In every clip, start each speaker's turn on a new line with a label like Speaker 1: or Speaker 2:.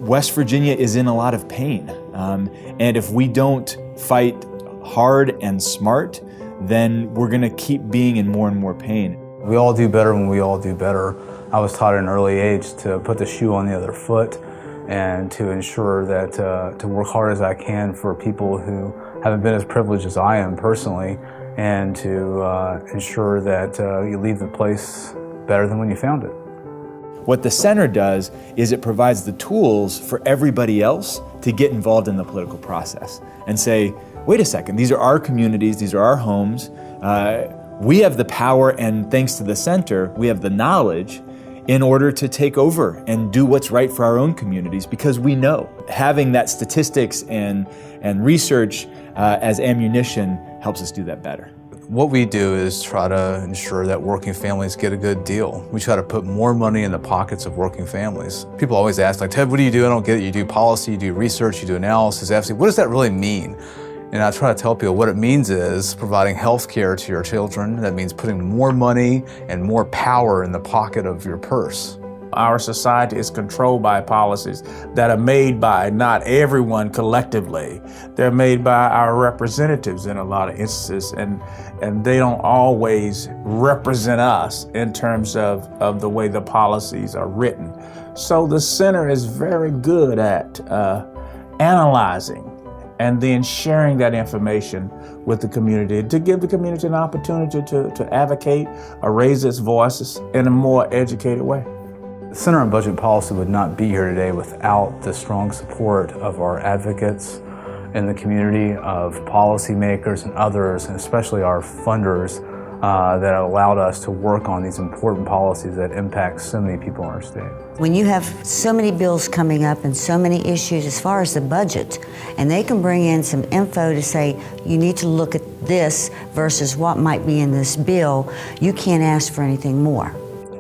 Speaker 1: West Virginia is in a lot of pain. And if we don't fight hard and smart, then we're going to keep being in more and more pain.
Speaker 2: We all do better when we all do better. I was taught at an early age to put the shoe on the other foot and to ensure that to work hard as I can for people who haven't been as privileged as I am personally, and to ensure that you leave the place better than when you found it.
Speaker 1: What the center does is it provides the tools for everybody else to get involved in the political process and say, wait a second, these are our communities, these are our homes. We have the power, and thanks to the center, we have the knowledge in order to take over and do what's right for our own communities, because we know having that statistics and research as ammunition helps us do that better.
Speaker 2: What we do is try to ensure that working families get a good deal. We try to put more money in the pockets of working families. People always ask, like, Ted, what do you do? I don't get it. You do policy, you do research, you do analysis. Actually, what does that really mean? And I try to tell people what it means is providing health care to your children. That means putting more money and more power in the pocket of your purse.
Speaker 3: Our society is controlled by policies that are made by not everyone collectively. They're made by our representatives in a lot of instances, and they don't always represent us in terms of the way the policies are written. So the center is very good at analyzing and then sharing that information with the community to give the community an opportunity to advocate or raise its voices in a more educated way.
Speaker 2: The Center on Budget Policy would not be here today without the strong support of our advocates in the community, of policymakers and others, and especially our funders that allowed us to work on these important policies that impact so many people in our state.
Speaker 4: When you have so many bills coming up and so many issues as far as the budget, and they can bring in some info to say, you need to look at this versus what might be in this bill, you can't ask for anything more.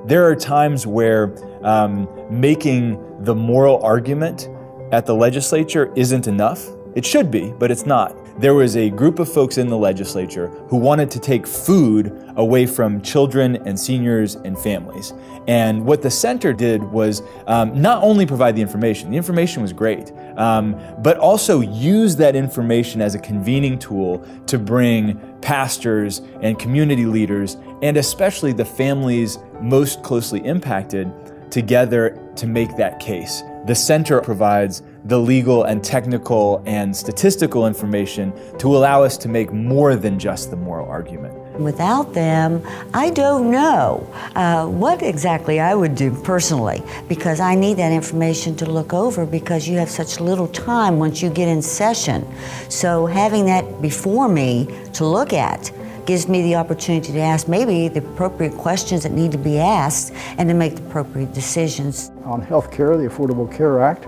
Speaker 1: There are times where making the moral argument at the legislature isn't enough. It should be, but it's not. There was a group of folks in the legislature who wanted to take food away from children and seniors and families. And what the center did was not only provide the information was great, but also use that information as a convening tool to bring pastors and community leaders, and especially the families most closely impacted, together to make that case. The center provides the legal and technical and statistical information to allow us to make more than just the moral argument.
Speaker 4: Without them, I don't know what exactly I would do personally, because I need that information to look over, because you have such little time once you get in session. So having that before me to look at gives me the opportunity to ask maybe the appropriate questions that need to be asked and to make the appropriate decisions.
Speaker 5: On health care, the Affordable Care Act,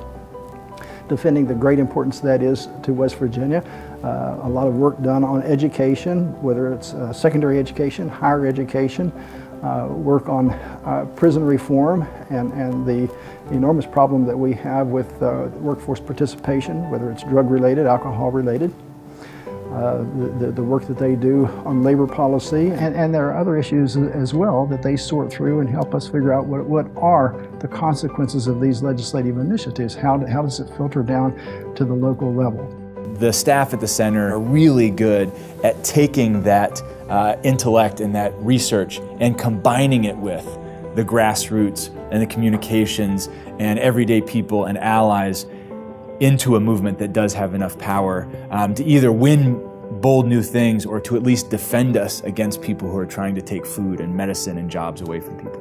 Speaker 5: defending the great importance that is to West Virginia. A lot of work done on education, whether it's secondary education, higher education, work on prison reform and the enormous problem that we have with workforce participation, whether it's drug-related, alcohol-related. The work that they do on labor policy, and there are other issues as well that they sort through and help us figure out what are the consequences of these legislative initiatives. How does it filter down to the local level?
Speaker 1: The staff at the center are really good at taking that intellect and that research and combining it with the grassroots and the communications and everyday people and allies into a movement that does have enough power to either win bold new things or to at least defend us against people who are trying to take food and medicine and jobs away from people.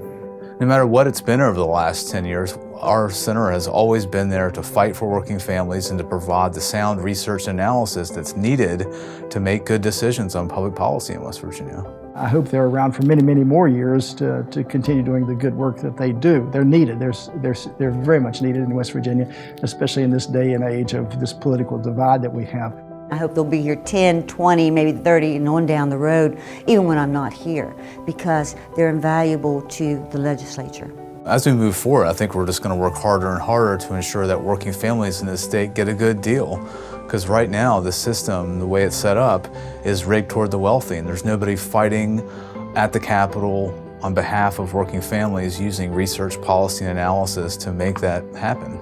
Speaker 2: No matter what it's been over the last 10 years, our center has always been there to fight for working families and to provide the sound research and analysis that's needed to make good decisions on public policy in West Virginia.
Speaker 5: I hope they're around for many, many more years to continue doing the good work that they do. They're needed. They're very much needed in West Virginia, especially in this day and age of this political divide that we have.
Speaker 4: I hope they'll be here 10, 20, maybe 30 and on down the road, even when I'm not here, because they're invaluable to the legislature.
Speaker 2: As we move forward, I think we're just going to work harder and harder to ensure that working families in this state get a good deal. Because right now, the system, the way it's set up, is rigged toward the wealthy, and there's nobody fighting at the Capitol on behalf of working families using research, policy, and analysis to make that happen.